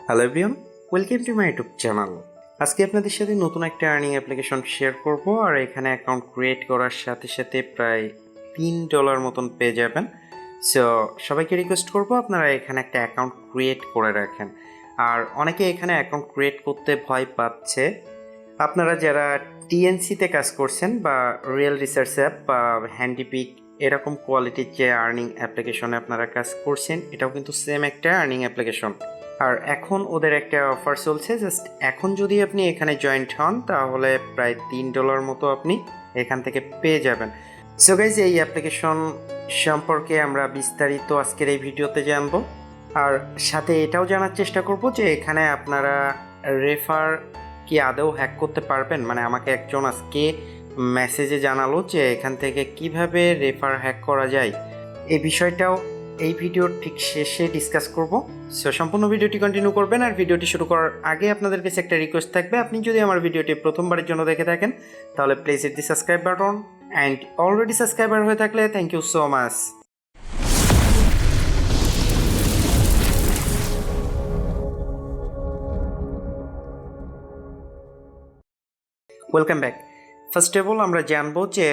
Hello everyone, welcome to my YouTube channel. আজকে আপনাদের সাথে নতুন একটা আর্নিং অ্যাপ্লিকেশন শেয়ার করব। আর এখানে অ্যাকাউন্ট ক্রিয়েট করার সাথে সাথে প্রায় $3 মতন পেয়ে যাবেন। সো সবাইকে রিকোয়েস্ট করব আপনারা এখানে একটা অ্যাকাউন্ট ক্রিয়েট করে রাখেন। আর অনেকে এখানে অ্যাকাউন্ট ক্রিয়েট করতে ভয় পাচ্ছে। আপনারা যারা টিএনসিতে কাজ করছেন বা রিয়েল রিসার্চ অ্যাপ বা হ্যান্ডিপিক এরকম কোয়ালিটির যে আর্নিং অ্যাপ্লিকেশনে আপনারা কাজ করছেন, এটাও কিন্তু সেম একটা আর্নিং অ্যাপ্লিকেশন। আর এখন ওদের একটা অফার চলছে, জাস্ট এখন যদি আপনি এখানে জয়েন্ট হন তাহলে প্রায় $3 মতো আপনি এখান থেকে পেয়ে যাবেন। সো গাইজ, এই অ্যাপ্লিকেশন সম্পর্কে আমরা বিস্তারিত আজকের এই ভিডিওতে জানবো। আর সাথে এটাও জানার চেষ্টা করব যে এখানে আপনারা রেফার কি আদৌ হ্যাক করতে পারবেন। মানে আমাকে একজন আজকে মেসেজে জানালো যে এখান থেকে কিভাবে রেফার হ্যাক করা যায়, এই বিষয়টাও এই ভিডিওর ঠিক শেষে ডিসকাস করব। সো সম্পূর্ণ ভিডিওটি কন্টিনিউ করবেন। আর ভিডিওটি শুরু করার আগে আপনাদের কাছে একটা রিকোয়েস্ট থাকবে, আপনি যদি আমার ভিডিওটি প্রথমবারের জন্য দেখে থাকেন তাহলে please hit the subscribe button, and already subscriber হয়ে থাকলে thank you so much. Welcome back. First of all আমরা জানবো যে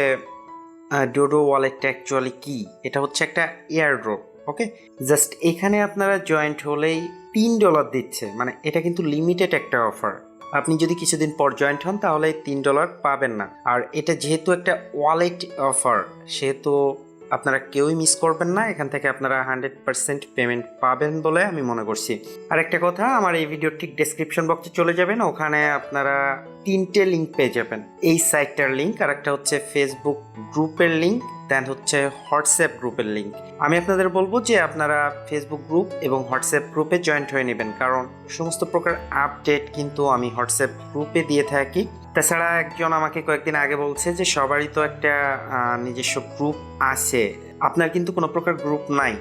ডোডো ওয়ালেটটা অ্যাকচুয়ালি কি। এটা হচ্ছে একটা এয়ারড্রপ। ওকে, জাস্ট এখানে আপনারা জয়েন্ট হলেই $3 দিচ্ছে। মানে এটা কিন্তু লিমিটেড একটা অফার। আপনি যদি কিছুদিন পর জয়েন্ট হন তাহলে $3 পাবেন না। আর এটা যেহেতু একটা ওয়ালেট অফার, সেহেতু আপনারা কেউই মিস করবেন না। এখান থেকে আপনারা 100% পেমেন্ট পাবেন বলে আমি মনে করছি। আর একটা কথা, আমার এই ভিডিওর ঠিক ডেসক্রিপশন বক্সে চলে যাবেন, ওখানে আপনারা 3টে লিঙ্ক পেয়ে যাবেন। এই সাইটটার লিঙ্ক, আর একটা হচ্ছে ফেসবুক গ্রুপের লিঙ্ক, দেন হচ্ছে হোয়াটসঅ্যাপ গ্রুপের লিঙ্ক। আমি আপনাদের বলবো যে আপনারা ফেসবুক গ্রুপ এবং হোয়াটসঅ্যাপ গ্রুপে জয়েন্ট হয়ে নেবেন, কারণ সমস্ত প্রকার আপডেট কিন্তু আমি হোয়াটসঅ্যাপ গ্রুপে দিয়ে থাকি। তাছাড়া একজন আমাকে কয়েকদিন আগে বলছে যে সবারই তো একটা নিজস্ব গ্রুপ আছে, আপনার কিন্তু কোনো প্রকার গ্রুপ নাই।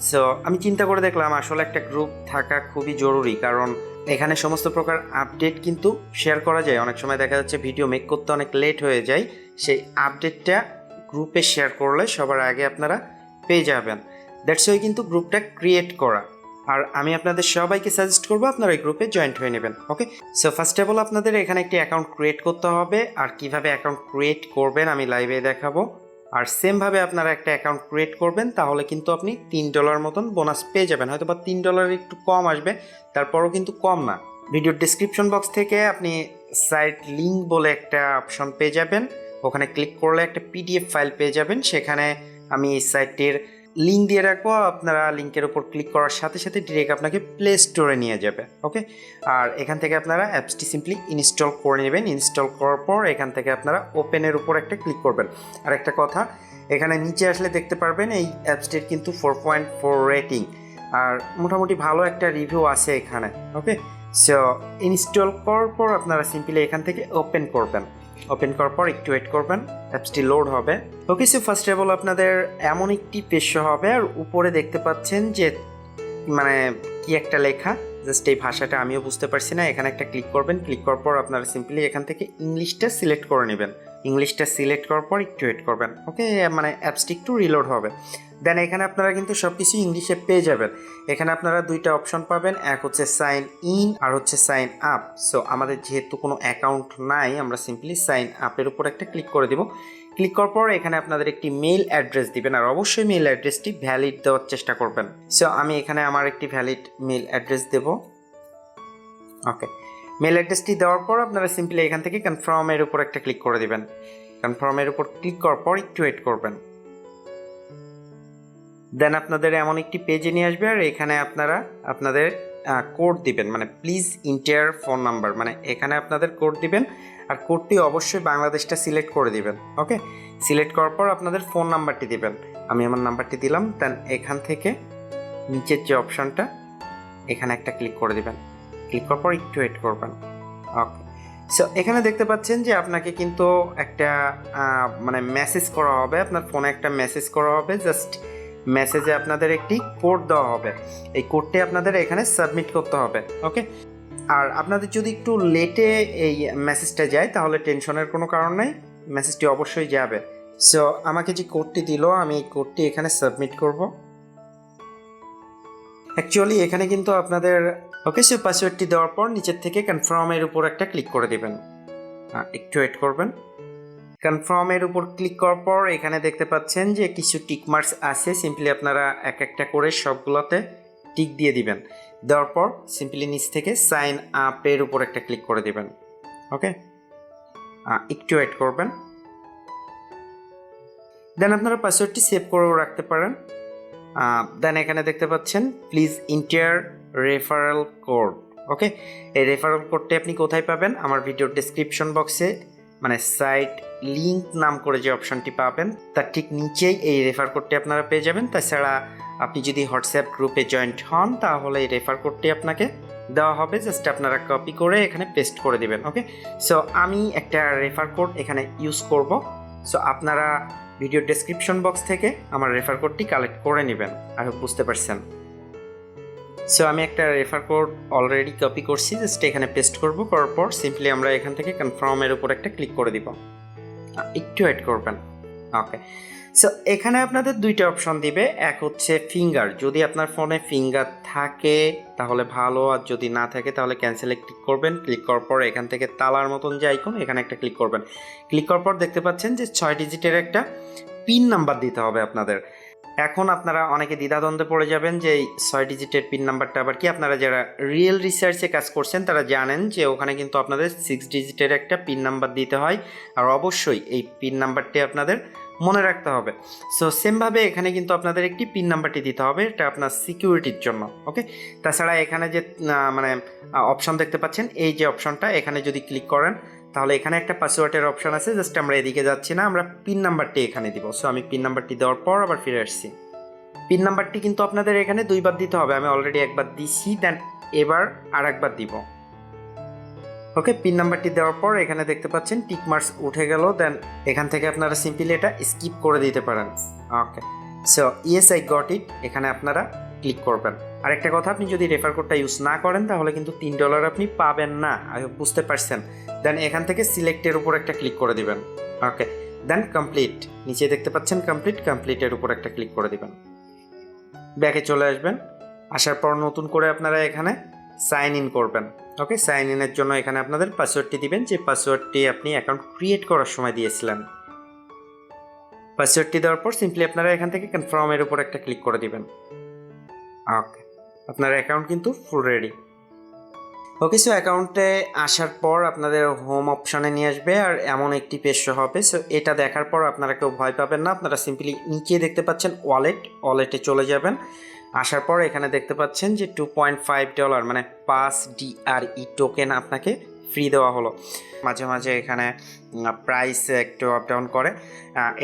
সো আমি চিন্তা করে দেখলাম আসলে একটা গ্রুপ থাকা খুবই জরুরি, কারণ এখানে সমস্ত প্রকার আপডেট কিন্তু শেয়ার করা যায়। অনেক সময় দেখা যাচ্ছে ভিডিও মেক করতে অনেক লেট হয়ে যায়, সেই আপডেটটা গ্রুপে শেয়ার করলে সবার আগে আপনারা পেয়ে যাবেন। দ্যাটস ওয়াই কিন্তু গ্রুপটা ক্রিয়েট করা। আর আমি আপনাদের সবাইকে সাজেস্ট করবো আপনারা এই গ্রুপে জয়েন্ট হয়ে নেবেন। ওকে, সো ফার্স্ট অফ অল আপনাদের এখানে একটি অ্যাকাউন্ট ক্রিয়েট করতে হবে। আর কিভাবে অ্যাকাউন্ট ক্রিয়েট করবেন আমি লাইভে দেখাবো। আর সেমভাবে আপনারা একটা অ্যাকাউন্ট ক্রিয়েট করবেন, তাহলে কিন্তু আপনি $3 মতন বোনাস পেয়ে যাবেন। হয়তো বা $3 একটু কম আসবে, তারপরও কিন্তু কম না। ভিডিওর ডিসক্রিপশন বক্স থেকে আপনি সাইট লিঙ্ক বলে একটা অপশন পেয়ে যাবেন, ওখানে ক্লিক করলে একটা পিডিএফ ফাইল পেয়ে যাবেন। সেখানে আমি এই সাইটটির লিঙ্ক দিয়ে রাখবো, আপনারা লিঙ্কের উপর ক্লিক করার সাথে সাথে ডিরেক্ট আপনাকে প্লে স্টোরে নিয়ে যাবে। ওকে, আর এখান থেকে আপনারা অ্যাপসটি সিম্পলি ইনস্টল করে নেবেন। ইনস্টল করার পর এখান থেকে আপনারা ওপেনের উপর একটা ক্লিক করবেন। আর একটা কথা, এখানে নিচে আসলে দেখতে পারবেন এই অ্যাপসটির কিন্তু 4.4 রেটিং, আর মোটামুটি ভালো একটা রিভিউ আছে এখানে। ওকে, সো ইনস্টল করার পর আপনারা সিম্পলি এখান থেকে ওপেন করবেন। ওপেন করার পর একটু ওয়েট করবেন, অ্যাপসটি লোড হবে। ওকে, সো ফার্স্ট অফ অল আপনাদের এমন একটি পেজ হবে, আর উপরে দেখতে পাচ্ছেন যে মানে কি একটা লেখা, জাস্ট এই ভাষাটা আমিও বুঝতে পারছি না। এখানে একটা ক্লিক করবেন, ক্লিক করার পর আপনারা সিম্পলি এখান থেকে ইংলিশটা সিলেক্ট করে নেবেন। ইংলিশটা সিলেক্ট করার পর একটু ওয়েট করবেন। ওকে, মানে অ্যাপসটি একটু রিলোড হবে। দেন এখানে আপনারা কিন্তু সব কিছু ইংলিশে পেয়ে যাবেন। এখানে আপনারা দুইটা অপশন পাবেন, এক হচ্ছে সাইন ইন আর হচ্ছে সাইন আপ। সো আমাদের যেহেতু কোনো অ্যাকাউন্ট নাই, আমরা সিম্পলি সাইন আপের উপর একটা ক্লিক করে দিব। ক্লিক করার পর এখানে আপনাদের একটি মেইল অ্যাড্রেস দিবেন, আর অবশ্যই মেইল অ্যাড্রেসটি ভ্যালিড দেওয়ার চেষ্টা করবেন। সো আমি এখানে আমার একটি ভ্যালিড মেইল অ্যাড্রেস দেব। ওকে, মেইল অ্যাড্রেসটি দেওয়ার পর আপনারা সিম্পলি এখান থেকে কনফার্মের উপর একটা ক্লিক করে দিবেন। কনফার্মের উপর ক্লিক করার পর একটু ওয়েট করবেন। দেন আপনাদের এমন একটি পেজে নিয়ে আসবে, আর এখানে আপনারা আপনাদের কোড দিবেন, মানে প্লিজ ইন্টার ফোন নাম্বার, মানে এখানে আপনাদের কোড দিবেন। আর কোডটি অবশ্যই বাংলাদেশটা সিলেক্ট করে দিবেন। ওকে, সিলেক্ট করার পর আপনাদের ফোন নাম্বারটি দিবেন। আমি আমার নাম্বারটি দিলাম। দেন এখান থেকে নিচের যে অপশনটা, এখানে একটা ক্লিক করে দিবেন। ক্লিক করার পর একটু ওয়েট করবেন। ওকে, সো এখানে দেখতে পাচ্ছেন যে আপনাকে কিন্তু একটা মানে মেসেজ করা হবে, আপনার ফোনে একটা মেসেজ করা হবে। জাস্ট মেসেজে আপনাদের একটি কোড দেওয়া হবে, এই কোডটি আপনাদের এখানে সাবমিট করতে হবে। ওকে, আর আপনাদের যদি একটু লেটে এই মেসেজটা যায় তাহলে টেনশনের কোনো কারণ নেই, মেসেজটি অবশ্যই যাবে। সো আমাকে যে কোডটি দিল, আমি এই কোডটি এখানে সাবমিট করব। অ্যাকচুয়ালি এখানে কিন্তু আপনাদের ওকে, সো পাসওয়ার্ডটি দেওয়ার পর নিচের থেকে কনফার্মের উপর একটা ক্লিক করে দিবেন। একটু ওয়েট করবেন। কনফার্মের উপর ক্লিক করার পর এখানে দেখতে পাচ্ছেন যে কিছু টিক মার্কস আছে, সিম্পলি আপনারা এক একটা করে সবগুলোতে টিক দিয়ে দিবেন। দেওয়ার পর সিম্পলি নিচ থেকে সাইন আপের উপর একটা ক্লিক করে দিবেন। ওকে, একটু ওয়েট করবেন। দেন আপনারা পাসওয়ার্ডটি সেভ করেও রাখতে পারেন। দেন এখানে দেখতে পাচ্ছেন প্লিজ ইন্টার রেফারেল কোড। ওকে, এই রেফারেল কোডটি আপনি কোথায় পাবেন? আমার ভিডিওর ডেসক্রিপশন বক্সে মানে সাইট লিঙ্ক নাম করে যে অপশনটি পাবেন তার ঠিক নিচেই এই রেফার কোডটি আপনারা পেয়ে যাবেন। তাছাড়া আপনি যদি হোয়াটসঅ্যাপ গ্রুপে জয়েন্ট হন তাহলে এই রেফার কোডটি আপনাকে দেওয়া হবে, জাস্ট আপনারা কপি করে এখানে পেস্ট করে দিবেন। ওকে, সো আমি একটা রেফার কোড এখানে ইউজ করব। সো আপনারা ভিডিও ডেসক্রিপশন বক্স থেকে আমার রেফার কোডটি কালেক্ট করে নেবেন। আই হোপ বুঝতে পারছেন। সো আমি একটা রেফার কোড অলরেডি কপি করছি, জাস্ট এখানে পেস্ট করব। করার পর সিম্পলি আমরা এখান থেকে কনফার্মের উপর একটা ক্লিক করে দিব। একটু ওয়েট করবেন। ওকে, সো এখানে আপনাদের দুইটা অপশন দিবে। এক হচ্ছে ফিঙ্গার, যদি আপনার ফোনে ফিঙ্গার থাকে তাহলে ভালো, আর যদি না থাকে তাহলে ক্যান্সেলে ক্লিক করবেন। ক্লিক করার পর এখান থেকে তালার মতন যে আইকন এখানে একটা ক্লিক করবেন। ক্লিক করার পর দেখতে পাচ্ছেন যে 6 ডিজিটের একটা পিন নাম্বার দিতে হবে আপনাদের। এখন আপনারা অনেকে দ্বিধাদ্বন্দ্বে পড়ে যাবেন যে এই 6 ডিজিটের পিন নাম্বারটা আবার কি। আপনারা যারা রিয়েল রিসার্চে কাজ করছেন তারা জানেন যে ওখানে কিন্তু আপনাদের 6 ডিজিটের একটা পিন নাম্বার দিতে হয়, আর অবশ্যই এই পিন নাম্বারটি আপনাদের মনে রাখতে হবে। সো সেমভাবে এখানে কিন্তু আপনাদের একটি পিন নাম্বারটি দিতে হবে, এটা আপনার সিকিউরিটির জন্য। ওকে, তাছাড়া এখানে যে মানে অপশন দেখতে পাচ্ছেন, এই যে অপশনটা এখানে যদি ক্লিক করেন তাহলে এখানে একটা পাসওয়ার্ডের অপশন আছে, জাস্ট আমরা এদিকে যাচ্ছি না, আমরা পিন নাম্বারটি এখানে দিব। সো আমি পিন নাম্বারটি দেওয়ার পর আবার ফিরে আসছি। পিন নাম্বারটি কিন্তু আপনাদের এখানে 2 বার দিতে হবে, আমি অলরেডি একবার দিছি, দেন এবার আর একবার দিব। ওকে, পিন নাম্বারটি দেওয়ার পর এখানে দেখতে পাচ্ছেন টিক মার্কস উঠে গেল। দেন এখান থেকে আপনারা সিম্পলি এটা স্কিপ করে দিতে পারেন। Okay, so yes I got it, এখানে আপনারা ক্লিক করবেন। আরেকটা কথা, আপনি যদি রেফার কোডটা ইউজ না করেন তাহলে কিন্তু $3 আপনি পাবেন না। বুঝতে পারছেন? দেন এখান থেকে সিলেক্টের উপর একটা ক্লিক করে দিবেন। ওকে, দেন কমপ্লিট, নিচে দেখতে পাচ্ছেন কমপ্লিটের উপর একটা ক্লিক করে দিবেন। ব্যাকে চলে আসবেন। আসার পর নতুন করে আপনারা এখানে সাইন ইন করবেন। ওকে, সাইন ইনের জন্য এখানে আপনাদের পাসওয়ার্ডটি দিবেন, যে পাসওয়ার্ডটি আপনি অ্যাকাউন্ট ক্রিয়েট করার সময় দিয়েছিলেন। পাসওয়ার্ডটি দেওয়ার পর সিম্পলি আপনারা এখান থেকে কনফার্মের উপর একটা ক্লিক করে দিবেন। ওকে, আপনার অ্যাকাউন্ট কিন্তু ফুল রেডি। ওকে, সো অ্যাকাউন্টে আসার পর আপনাদের হোম অপশানে নিয়ে আসবে আর এমন একটি পেজ শো হবে। সো এটা দেখার পর আপনারা কেউ ভয় পাবেন না, আপনারা সিম্পলি নিচে দেখতে পাচ্ছেন ওয়ালেটে চলে যাবেন। আসার পর এখানে দেখতে পাচ্ছেন যে $2.5 মানে 5 DRE টোকেন আপনাকে ফ্রি দেওয়া হলো। মাঝে মাঝে এখানে প্রাইস একটু আপ ডাউন করে,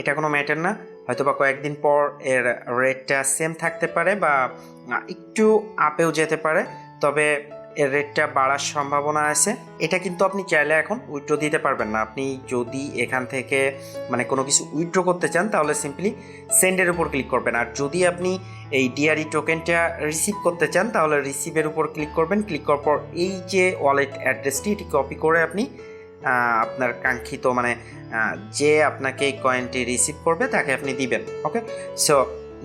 এটা কোনো ম্যাটার না। হয়তো বা কয়েকদিন পর এর রেটটা সেম থাকতে পারে বা একটু আপেও যেতে পারে, তবে এর রেটটা বাড়ার সম্ভাবনা আছে। এটা কিন্তু আপনি চাইলে এখন উইথড্র দিতে পারবেন না। আপনি যদি এখান থেকে মানে কোনো কিছু উইথড্র করতে চান তাহলে সিম্পলি সেন্ডের উপর ক্লিক করবেন, আর যদি আপনি এই ডিআরই টোকেনটা রিসিভ করতে চান তাহলে রিসিভের উপর ক্লিক করবেন। ক্লিক করার পর এই যে ওয়ালেট অ্যাড্রেসটি এটি কপি করে আপনি আপনার কাঙ্ক্ষিত মানে যে আপনাকে এই কয়েনটি রিসিভ করবে তাকে আপনি দিবেন। ওকে, সো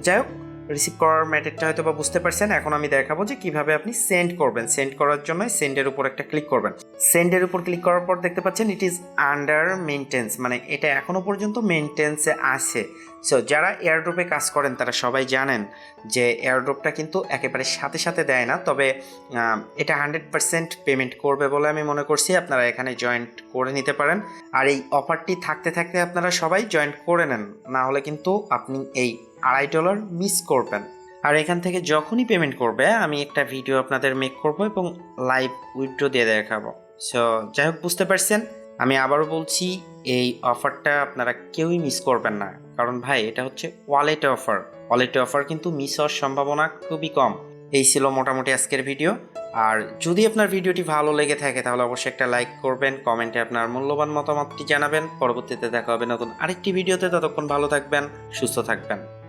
যাই হোক, রিসিভ করার ম্যাটারটা হয়তো বা বুঝতে পারছেন। এখন আমি দেখাবো যে কিভাবে আপনি সেন্ড করবেন। সেন্ড করার জন্য সেন্ডের উপর একটা ক্লিক করবেন। সেন্ডের উপর ক্লিক করার পর দেখতে পাচ্ছেন ইট ইজ আন্ডার মেইনটেন্স, মানে এটা এখনো পর্যন্ত মেইনটেন্সে আছে। সো যারা এয়ারড্রপে কাজ করেন তারা সবাই জানেন যে এয়ারড্রপটা কিন্তু একেবারে সাথে সাথে দেয় না, তবে এটা 100% পেমেন্ট করবে বলে আমি মনে করছি। আপনারা এখানে জয়েন্ট করে নিতে পারেন, আর এই অফারটি থাকতে থাকতে আপনারা সবাই জয়েন্ট করে নেন, না হলে কিন্তু আপনি এই $2.5 মিস করবেন। আর এখান থেকে যখনই পেমেন্ট করবে আমি একটা ভিডিও আপনাদের মেক করব এবং লাইভ উইথড্র দিয়ে দেখাবো। সো যাই হোক, বুঝতে পারছেন। আমি আবারও বলছি, এই অফারটা আপনারা কেউই মিস করবেন না, কারণ ভাই এটা হচ্ছে ওয়ালেটে অফার কিন্তু মিস হওয়ার সম্ভাবনা খুবই কম। এই ছিল মোটামুটি আজকের ভিডিও। আর যদি আপনার ভিডিওটি ভালো লেগে থাকে তাহলে অবশ্যই একটা লাইক করবেন, কমেন্টে আপনার মূল্যবান মতামতটি জানাবেন। পরবর্তীতে দেখা হবে নতুন আরেকটি ভিডিওতে, ততক্ষণ ভালো থাকবেন, সুস্থ থাকবেন।